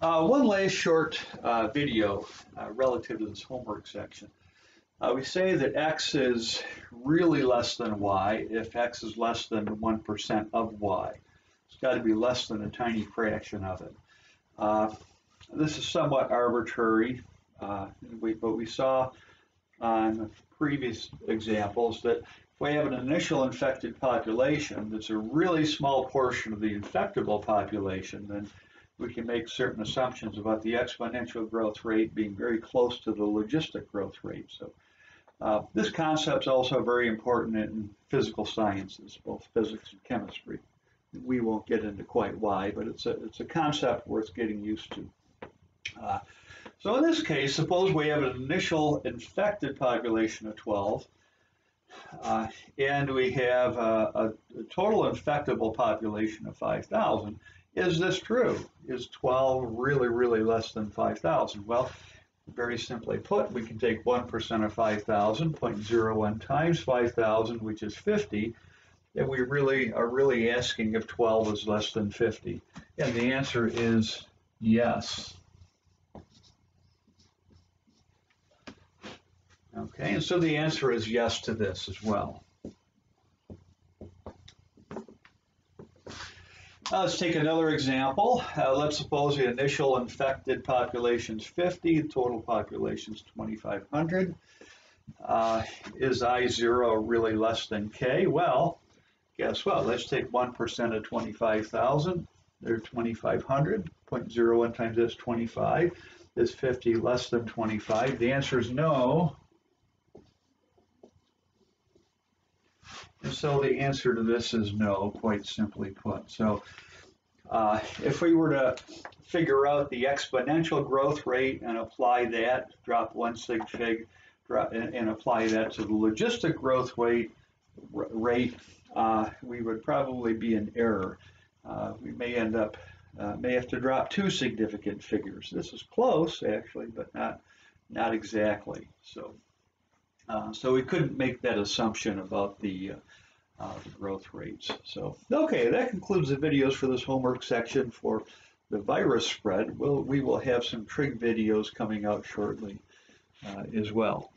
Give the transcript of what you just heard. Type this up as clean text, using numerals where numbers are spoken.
One last short video relative to this homework section. We say that x is really less than y if x is less than 1% of y. It's got to be less than a tiny fraction of it. This is somewhat arbitrary, but we saw on the previous examples that if we have an initial infected population that's a really small portion of the infectable population, then we can make certain assumptions about the exponential growth rate being very close to the logistic growth rate. So this concept is also very important in physical sciences, both physics and chemistry. We won't get into quite why, but it's a concept worth getting used to. So in this case, suppose we have an initial infected population of 12, and we have a total infectable population of 5,000. Is this true? Is 12 really, really less than 5,000? Well, very simply put, we can take 1% of 5,000, 0.01 times 5,000, which is 50, and we really are asking if 12 is less than 50. And the answer is yes. Okay, and so the answer is yes to this as well. Let's take another example. Let's suppose the initial infected population is 50, the total population is 2,500. Is I0 really less than K? Well, guess what? Let's take 1% of 25,000. They're 2,500. 0.01 times this 25. Is 50 less than 25? The answer is no. And so the answer to this is no, quite simply put. So if we were to figure out the exponential growth rate and apply that, drop one sig fig, and apply that to the logistic growth rate, we would probably be in error. We may end up, may have to drop two significant figures. This is close, actually, but not exactly. So we couldn't make that assumption about the growth rates. So, okay, that concludes the videos for this homework section for the virus spread. We will have some trig videos coming out shortly as well.